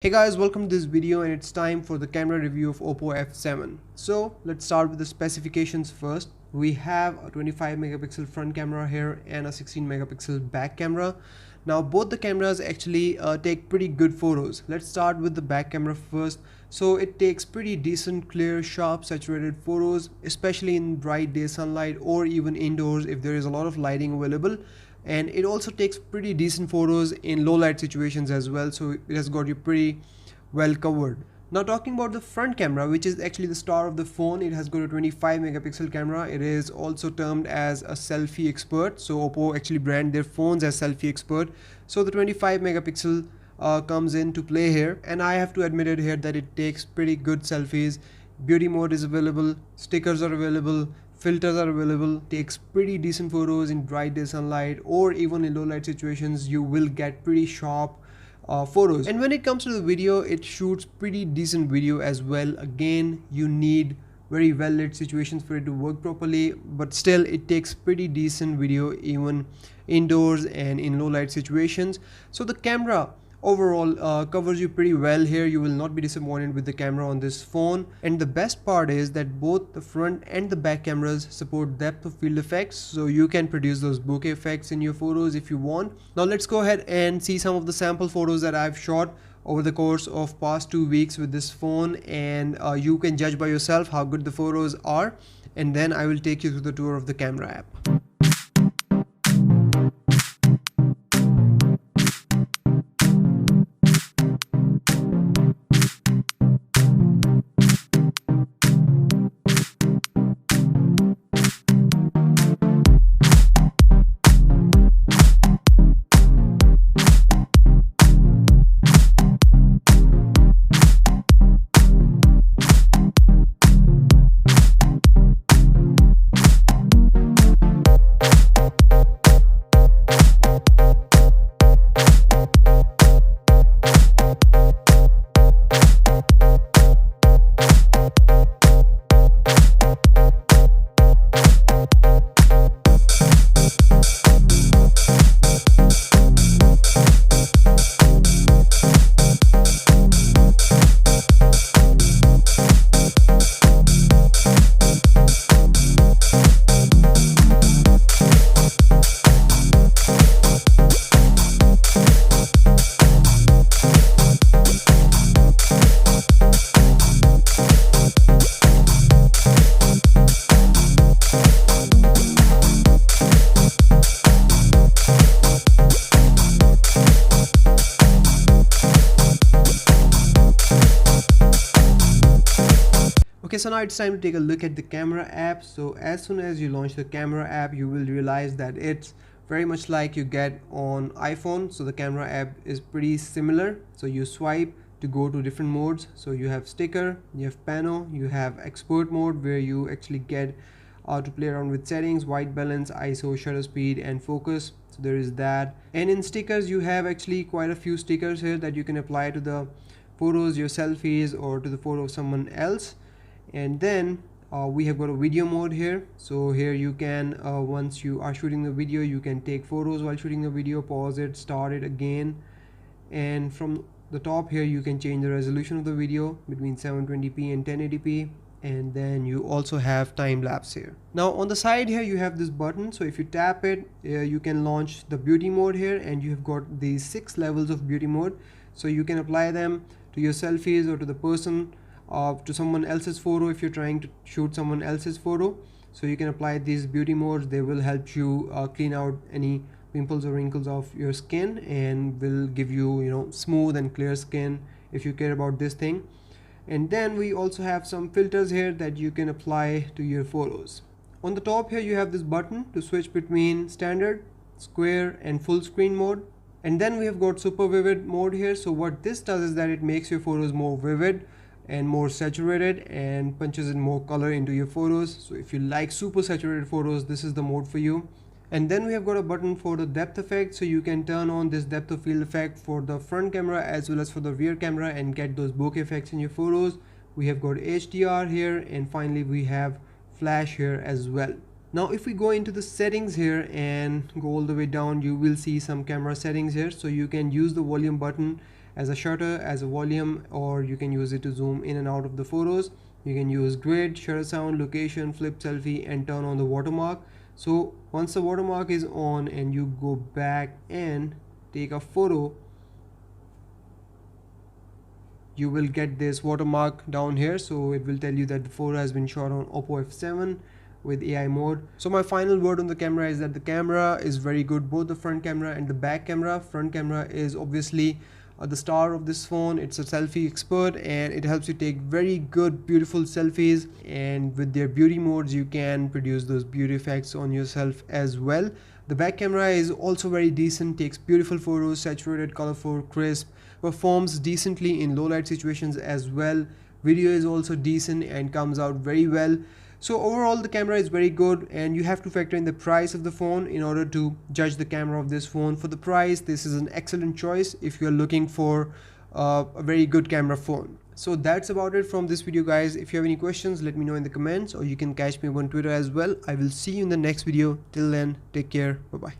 Hey guys, welcome to this video and it's time for the camera review of Oppo F7. So let's start with the specifications first. We have a 25 megapixel front camera here and a 16 megapixel back camera. Now both the cameras actually take pretty good photos. Let's start with the back camera first. So it takes pretty decent, clear, sharp, saturated photos, especially in bright day sunlight or even indoors if there is a lot of lighting available. And it also takes pretty decent photos in low light situations as well, so it has got you pretty well covered. Now talking about the front camera, which is actually the star of the phone, it has got a 25 megapixel camera. It is also termed as a selfie expert, so Oppo actually brand their phones as selfie expert. So the 25 megapixel comes into play here, and I have to admit it here that it takes pretty good selfies. Beauty mode is available, stickers are available, filters are available, takes pretty decent photos in bright day sunlight or even in low light situations. You will get pretty sharp photos. And when it comes to the video, it shoots pretty decent video as well. Again, you need very well lit situations for it to work properly, but still it takes pretty decent video even indoors and in low light situations. So the camera overall covers you pretty well here. You will not be disappointed with the camera on this phone, and the best part is that both the front and the back cameras support depth of field effects, so you can produce those bokeh effects in your photos if you want. Now let's go ahead and see some of the sample photos that I've shot over the course of past 2 weeks with this phone, and you can judge by yourself how good the photos are, and then I will take you through the tour of the camera app. Okay, so now it's time to take a look at the camera app. So as soon as you launch the camera app, you will realize that it's very much like you get on iPhone. So the camera app is pretty similar. So you swipe to go to different modes. So you have sticker, you have pano, you have expert mode where you actually get to play around with settings, white balance, ISO, shutter speed and focus. So there is that. And in stickers, you have actually quite a few stickers here that you can apply to the photos, your selfies, or to the photo of someone else. And then we have got a video mode here. So here you can once you are shooting the video, you can take photos while shooting the video, pause it, start it again, and from the top here you can change the resolution of the video between 720p and 1080p, and then you also have time lapse here. Now on the side here you have this button, so if you tap it, you can launch the beauty mode here, and you have got these 6 levels of beauty mode, so you can apply them to your selfies or to the person, to someone else's photo. If you're trying to shoot someone else's photo, so you can apply these beauty modes. They will help you clean out any pimples or wrinkles of your skin and will give you smooth and clear skin if you care about this thing. And then we also have some filters here that you can apply to your photos. On the top here you have this button to switch between standard, square and full screen mode. And then we have got super vivid mode here. So what this does is that it makes your photos more vivid and more saturated and punches in more color into your photos. So if you like super saturated photos, this is the mode for you. And then we have got a button for the depth effect, so you can turn on this depth of field effect for the front camera as well as for the rear camera and get those bokeh effects in your photos. We have got HDR here, and finally we have flash here as well. Now if we go into the settings here and go all the way down, you will see some camera settings here. So you can use the volume button as a shutter, as a volume, or you can use it to zoom in and out of the photos. You can use grid, shutter sound, location, flip selfie, and turn on the watermark. So once the watermark is on and you go back and take a photo, you will get this watermark down here. So it will tell you that the photo has been shot on Oppo F7 with AI mode. So my final word on the camera is that the camera is very good, both the front camera and the back camera. Front camera is obviously the star of this phone. It's a selfie expert and it helps you take very good, beautiful selfies, and with their beauty modes you can produce those beauty effects on yourself as well. The back camera is also very decent, takes beautiful photos, saturated, colorful, crisp, performs decently in low light situations as well. Video is also decent and comes out very well. So overall the camera is very good, and you have to factor in the price of the phone in order to judge the camera of this phone. For the price, this is an excellent choice if you're looking for a very good camera phone. So that's about it from this video, guys. If you have any questions, let me know in the comments, or you can catch me on Twitter as well. I will see you in the next video. Till then, take care. Bye bye.